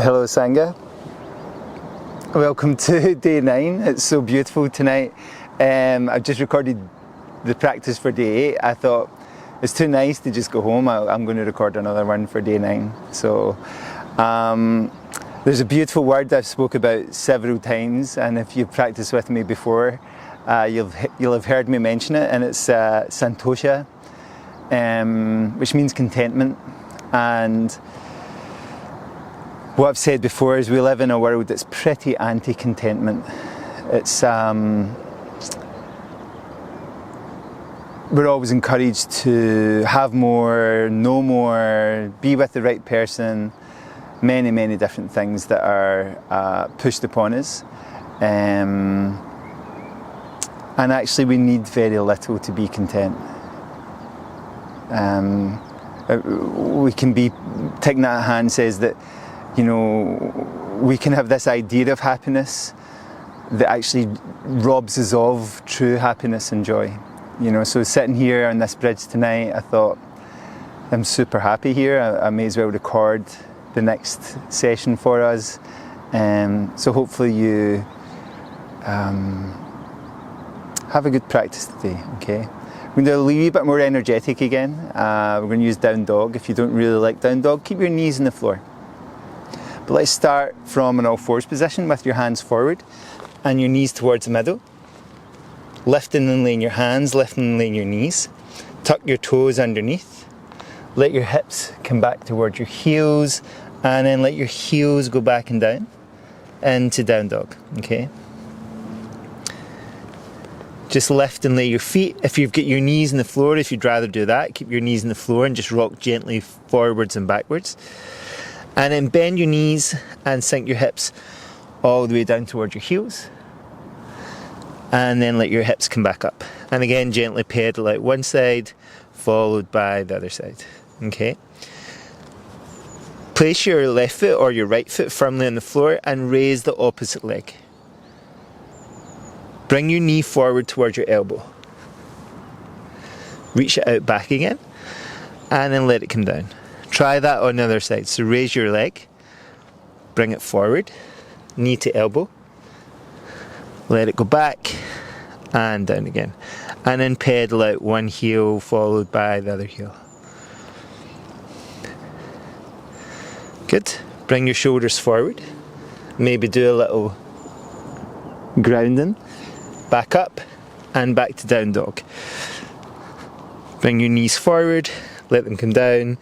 Hello Sangha, welcome to day 9. It's so beautiful tonight. I've just recorded the practice for day 8. I thought it's too nice to just go home. I'm going to record another one for day 9. So there's a beautiful word I've spoke about several times, and if you've practiced with me before, you'll have heard me mention it, and it's santosha, which means contentment. And what I've said before is we live in a world that's pretty anti-contentment. It's we're always encouraged to have more, know more, be with the right person, many different things that are pushed upon us. And actually we need very little to be content. We can be, Thich Nhat Hanh says that, you know, we can have this idea of happiness that actually robs us of true happiness and joy. You know, so sitting here on this bridge tonight, I thought, I'm super happy here. I may as well record the next session for us. So hopefully you have a good practice today, okay? We're going to do a wee bit more energetic again. We're going to use down dog. If you don't really like down dog, keep your knees on the floor. But let's start from an all fours position with your hands forward and your knees towards the middle. Lifting and laying your hands, lifting and laying your knees. Tuck your toes underneath. Let your hips come back towards your heels, and then let your heels go back and down into down dog, okay? Just lift and lay your feet. If you've got your knees on the floor, if you'd rather do that, keep your knees on the floor and just rock gently forwards and backwards. And then bend your knees and sink your hips all the way down towards your heels. And then let your hips come back up. And again, gently pedal out one side, followed by the other side. Okay? Place your left foot or your right foot firmly on the floor and raise the opposite leg. Bring your knee forward towards your elbow. Reach it out back again, and then let it come down. Try that on the other side. So raise your leg, bring it forward, knee to elbow, let it go back and down again. And then pedal out one heel followed by the other heel. Good. Bring your shoulders forward. Maybe do a little grounding. Back up and back to down dog. Bring your knees forward, let them come down.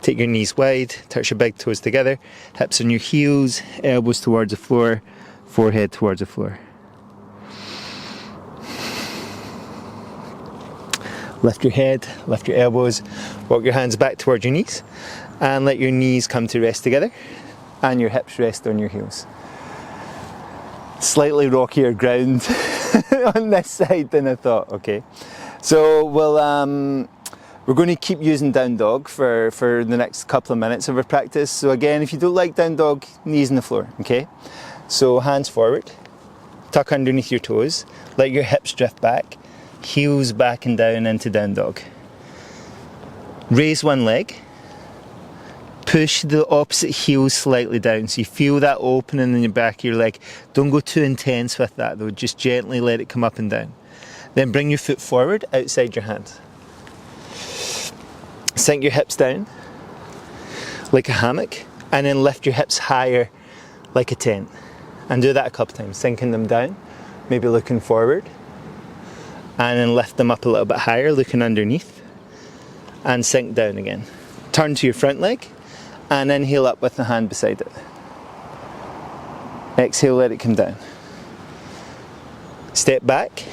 Take your knees wide, touch your big toes together, hips on your heels, elbows towards the floor, forehead towards the floor. Lift your head, lift your elbows, walk your hands back towards your knees, and let your knees come to rest together, and your hips rest on your heels. Slightly rockier ground on this side than I thought, okay. So we're going to keep using down dog for the next couple of minutes of our practice. So again, if you don't like down dog, knees on the floor, okay? So hands forward, tuck underneath your toes, let your hips drift back, heels back and down into down dog. Raise one leg, push the opposite heel slightly down, so you feel that opening in the back of your leg. Don't go too intense with that though, just gently let it come up and down. Then bring your foot forward outside your hand. Sink your hips down like a hammock, and then lift your hips higher like a tent. And do that a couple times, sinking them down, maybe looking forward, and then lift them up a little bit higher, looking underneath, and sink down again. Turn to your front leg, and inhale up with the hand beside it. Exhale, let it come down. Step back,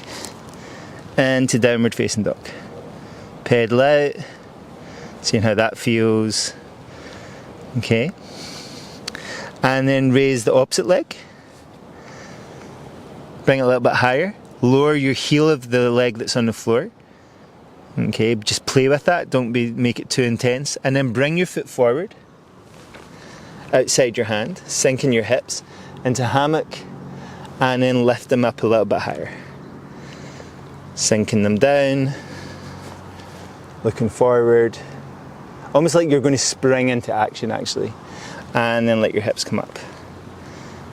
and to downward facing dog. Pedal out. Seeing how that feels. Okay. And then raise the opposite leg. Bring it a little bit higher. Lower your heel of the leg that's on the floor. Okay, just play with that. Don't make it too intense. And then bring your foot forward. Outside your hand. Sinking your hips into hammock. And then lift them up a little bit higher. Sinking them down. Looking forward. Almost like you're going to spring into action actually. and then let your hips come up.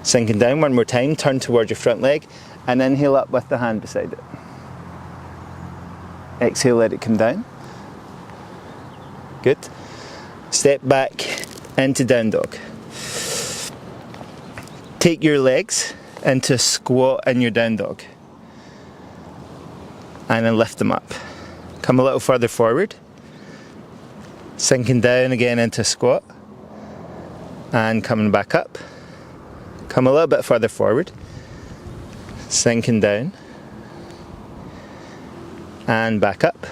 Sinking down one more time, turn towards your front leg, and inhale up with the hand beside it. Exhale, let it come down. Good. Step back into down dog. Take your legs into a squat in your down dog. And then lift them up. Come a little further forward. Sinking down again into a squat. And coming back up. Come a little bit further forward. Sinking down. And back up.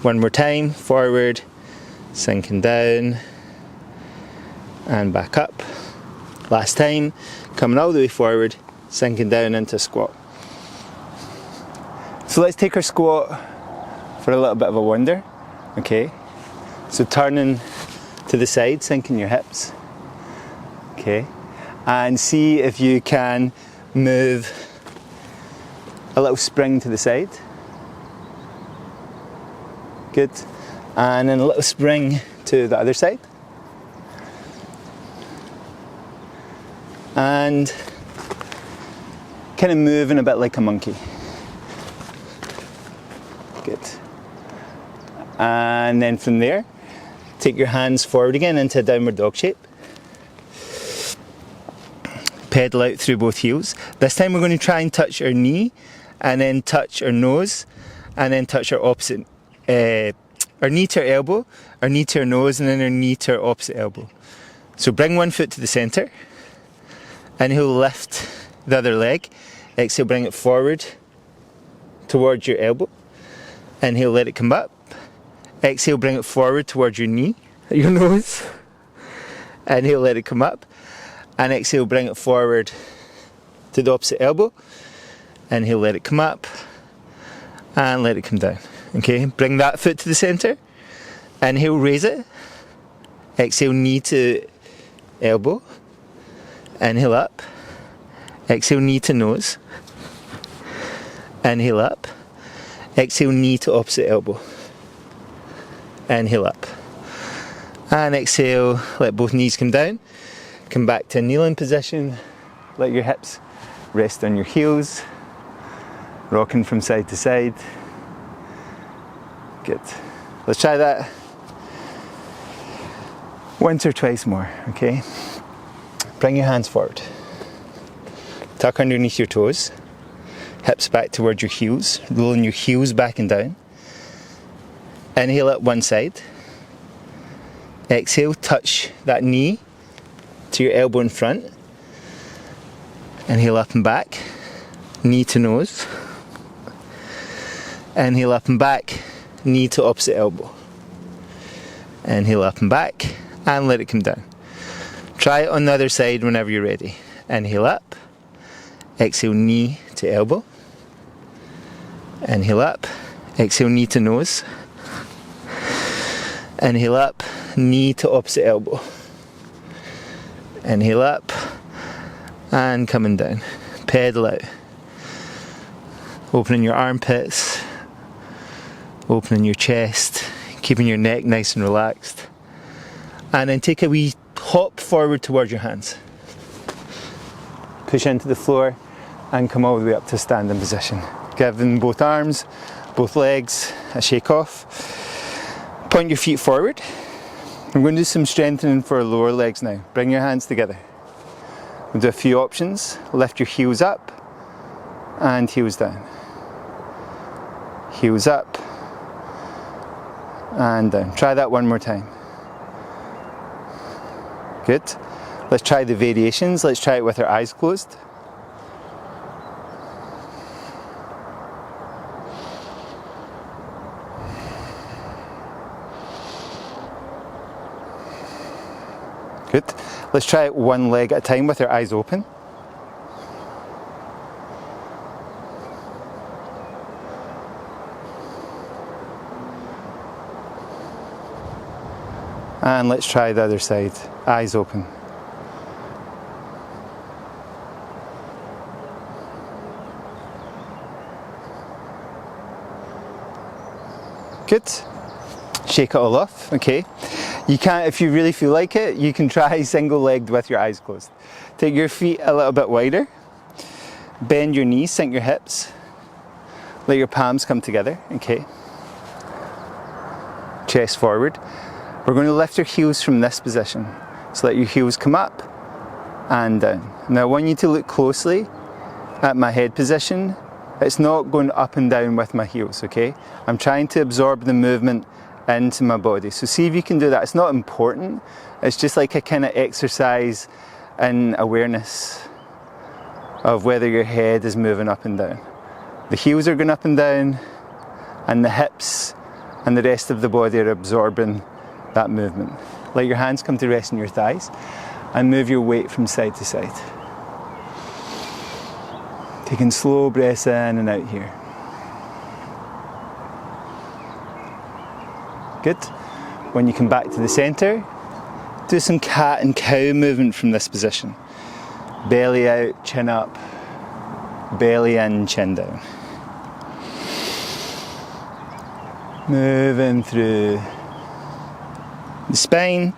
One more time, forward, sinking down, and back up. Last time, coming all the way forward, sinking down into squat. So let's take our squat for a little bit of a wander, okay? So turning to the side, sinking your hips, okay? And see if you can move a little spring to the side. Good. And then a little spring to the other side. And kind of moving a bit like a monkey. Good. And then from there, take your hands forward again into a downward dog shape. Pedal out through both heels. This time we're going to try and touch our knee, and then touch our nose, and then touch our opposite, our knee to our elbow, our knee to our nose, and then our knee to our opposite elbow. So bring one foot to the centre, and he'll lift the other leg. Exhale, bring it forward towards your elbow, and he'll let it come up. Exhale, bring it forward towards your knee, your nose, and he'll let it come up. And exhale, bring it forward to the opposite elbow, and he'll let it come up and let it come down. Okay, bring that foot to the centre, and he'll raise it. Exhale, knee to elbow, inhale up. Exhale, knee to nose, inhale up. Exhale, knee to opposite elbow, inhale up. And exhale, let both knees come down. Come back to a kneeling position. Let your hips rest on your heels. Rocking from side to side. Good. Let's try that once or twice more, okay? Bring your hands forward. Tuck underneath your toes. Hips back towards your heels. Rolling your heels back and down. Inhale up one side. Exhale, touch that knee to your elbow in front. Inhale up and back. Knee to nose. Inhale up and back. Knee to opposite elbow. Inhale up and back. And let it come down. Try it on the other side whenever you're ready. Inhale up. Exhale, knee to elbow. Inhale up. Exhale, knee to nose. Inhale up. Knee to opposite elbow. Inhale up. And coming down. Pedal out. Opening your armpits. Opening your chest. Keeping your neck nice and relaxed. And then take a wee hop forward towards your hands. Push into the floor and come all the way up to standing position. Giving both arms, both legs a shake off. Point your feet forward. I'm going to do some strengthening for our lower legs now. Bring your hands together. We'll do a few options. Lift your heels up and heels down. Heels up and down. Try that one more time. Good. Let's try the variations. Let's try it with our eyes closed. Good. Let's try it one leg at a time with our eyes open. And let's try the other side. Eyes open. Good. Shake it all off, okay. You can't, if you really feel like it, you can try single-legged with your eyes closed. Take your feet a little bit wider, bend your knees, sink your hips, let your palms come together, okay? Chest forward. We're going to lift our heels from this position. So let your heels come up and down. Now I want you to look closely at my head position. It's not going up and down with my heels, okay? I'm trying to absorb the movement into my body. So see if you can do that. It's not important. It's just like a kind of exercise in awareness of whether your head is moving up and down. The heels are going up and down, and the hips and the rest of the body are absorbing that movement. Let your hands come to rest on your thighs and move your weight from side to side. Taking slow breaths in and out here. Good. When you come back to the centre, do some cat and cow movement from this position. Belly out, chin up, belly in, chin down. Moving through the spine.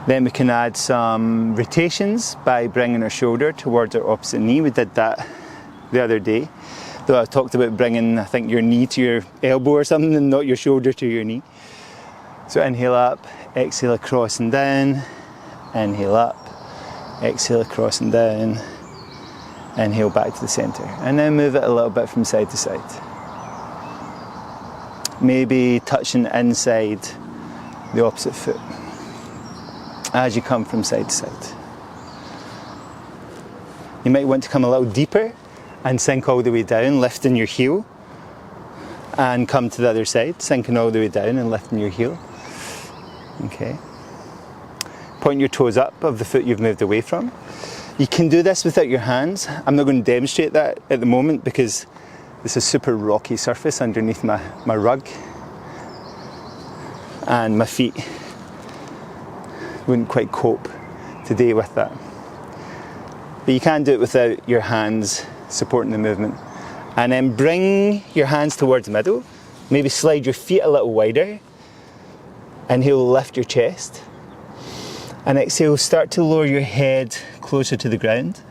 Then we can add some rotations by bringing our shoulder towards our opposite knee. We did that the other day, though I talked about bringing, I think, your knee to your elbow or something and not your shoulder to your knee. So inhale up, exhale across and down, inhale up, exhale across and down, inhale back to the centre, and then move it a little bit from side to side. Maybe touching inside the opposite foot as you come from side to side. You might want to come a little deeper and sink all the way down, lifting your heel, and come to the other side, sinking all the way down and lifting your heel. Okay. Point your toes up of the foot you've moved away from. You can do this without your hands. I'm not going to demonstrate that at the moment because this is super rocky surface underneath my rug, and my feet wouldn't quite cope today with that. But you can do it without your hands supporting the movement. And then bring your hands towards the middle. Maybe slide your feet a little wider. Inhale, lift your chest. And exhale, start to lower your head closer to the ground.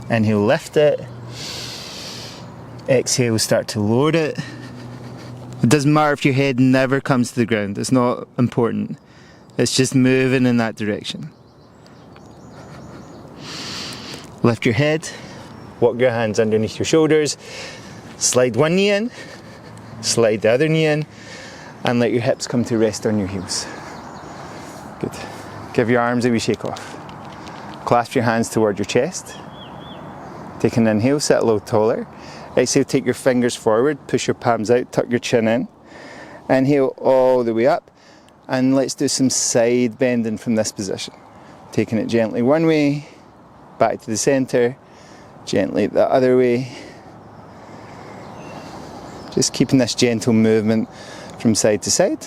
Inhale, lift it. Exhale, start to lower it. It doesn't matter if your head never comes to the ground. It's not important. It's just moving in that direction. Lift your head. Walk your hands underneath your shoulders. Slide one knee in. Slide the other knee in. And let your hips come to rest on your heels. Good. Give your arms a wee shake off. Clasp your hands toward your chest. Take an inhale, sit a little taller. Exhale, take your fingers forward, push your palms out, tuck your chin in. Inhale all the way up. And let's do some side bending from this position. Taking it gently one way, back to the centre, gently the other way. Just keeping this gentle movement from side to side,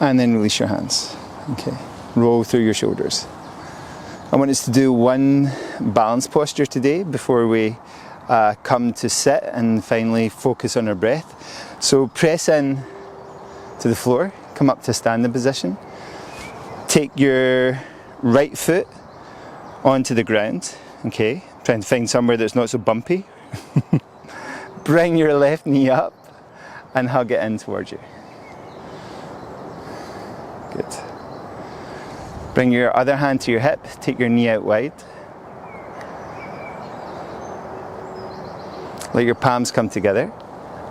and then release your hands. Okay, roll through your shoulders. I want us to do one balance posture today before we come to sit and finally focus on our breath. So press in to the floor, come up to standing position. Take your right foot onto the ground. Okay, trying to find somewhere that's not so bumpy. Bring your left knee up and hug it in towards you. Good. Bring your other hand to your hip, take your knee out wide. Let your palms come together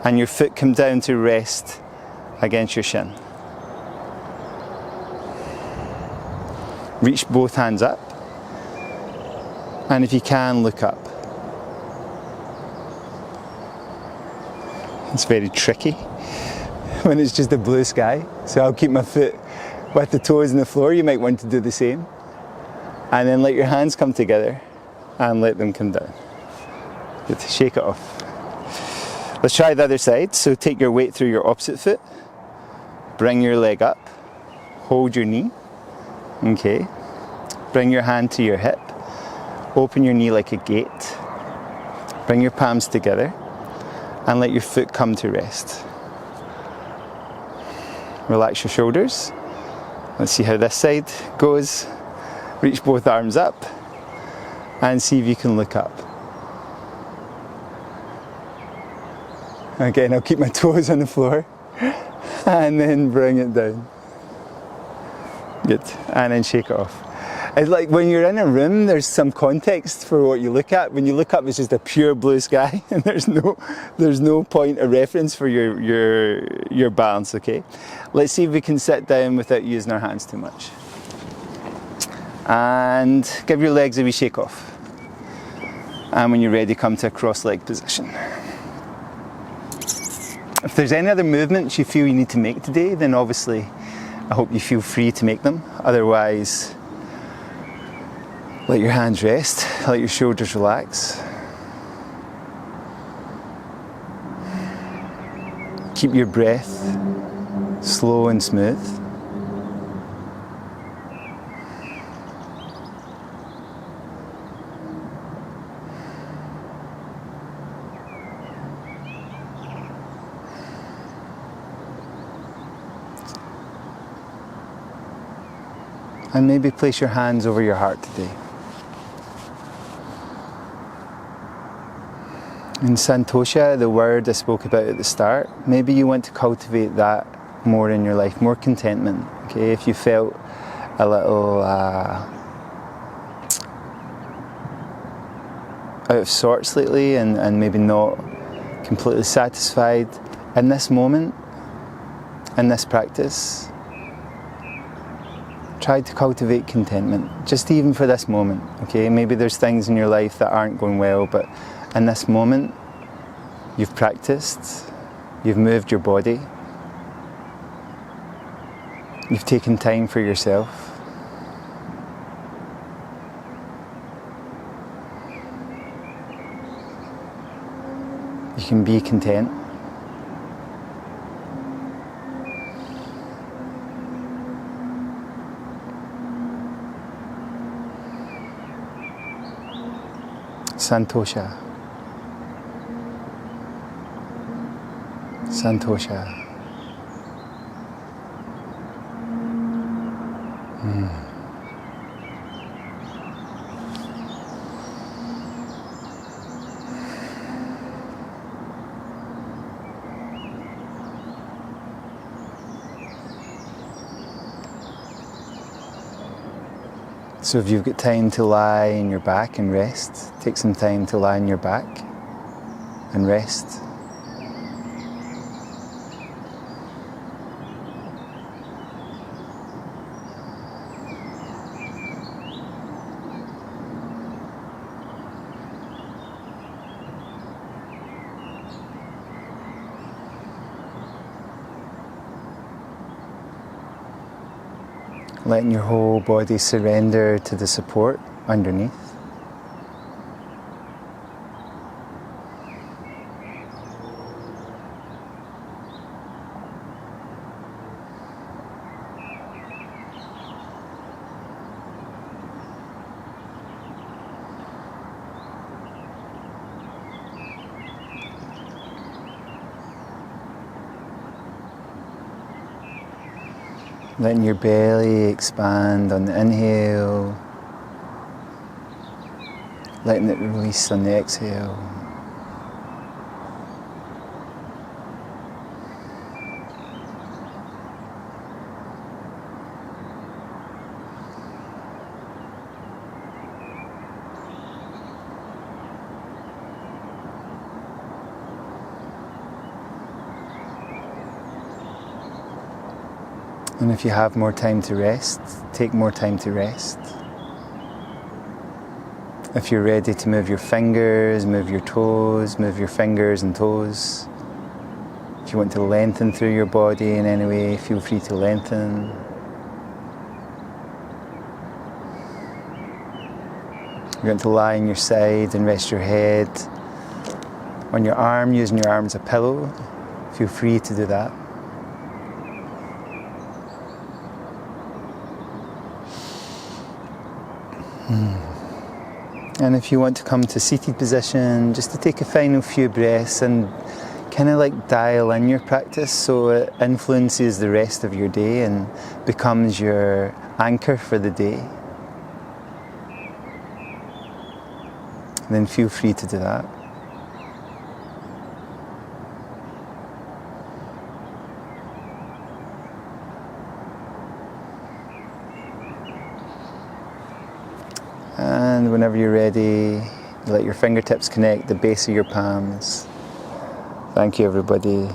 and your foot come down to rest against your shin. Reach both hands up, and if you can, look up. It's very tricky when it's just a blue sky, so I'll keep my foot with the toes on the floor. You might want to do the same. And then let your hands come together and let them come down. Good. Shake it off. Let's try the other side. So take your weight through your opposite foot. Bring your leg up. Hold your knee. Okay. Bring your hand to your hip. Open your knee like a gate. Bring your palms together and let your foot come to rest. Relax your shoulders. Let's see how this side goes. Reach both arms up and see if you can look up. Again, I'll keep my toes on the floor and then bring it down. Good. And then shake it off. It's like when you're in a room, there's some context for what you look at. When you look up, it's just a pure blue sky, and there's no point of reference for your balance. Okay, let's see if we can sit down without using our hands too much. And give your legs a wee shake off. And when you're ready, come to a cross-leg position. If there's any other movements you feel you need to make today, then obviously I hope you feel free to make them. Otherwise, let your hands rest, let your shoulders relax. Keep your breath slow and smooth. And maybe place your hands over your heart today. In Santosha, the word I spoke about at the start, maybe you want to cultivate that more in your life, more contentment. Okay, if you felt a little out of sorts lately and maybe not completely satisfied, in this moment, in this practice, try to cultivate contentment, just even for this moment. Okay, maybe there's things in your life that aren't going well, but in this moment, you've practiced, you've moved your body, you've taken time for yourself. You can be content. Santosha. Santosha. So if you've got time to lie on your back and rest, take some time to lie on your back and rest. Letting your whole body surrender to the support underneath. Letting your belly expand on the inhale, letting it release on the exhale. And if you have more time to rest, take more time to rest. If you're ready to move your fingers, move your toes, move your fingers and toes. If you want to lengthen through your body in any way, feel free to lengthen. You're going to lie on your side and rest your head on your arm, using your arm as a pillow. Feel free to do that. And if you want to come to seated position, just to take a final few breaths and kind of like dial in your practice so it influences the rest of your day and becomes your anchor for the day. And then feel free to do that. And whenever you're ready, let your fingertips connect the base of your palms. Thank you, everybody.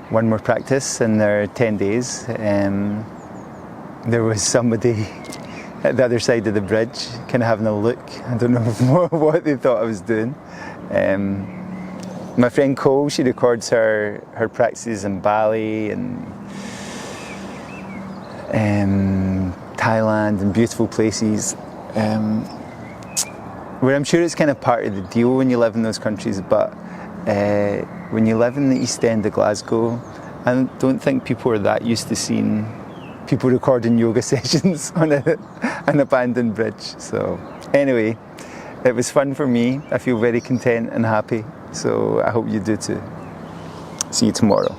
One more practice and there are 10 days. There was somebody at the other side of the bridge kind of having a look. I don't know what they thought I was doing. My friend Cole, she records her practices in Bali and Thailand and beautiful places. Where I'm sure it's kind of part of the deal when you live in those countries, but when you live in the East End of Glasgow, I don't think people are that used to seeing people recording yoga sessions on an abandoned bridge. So anyway, it was fun for me. I feel very content and happy, so I hope you do too. See you tomorrow.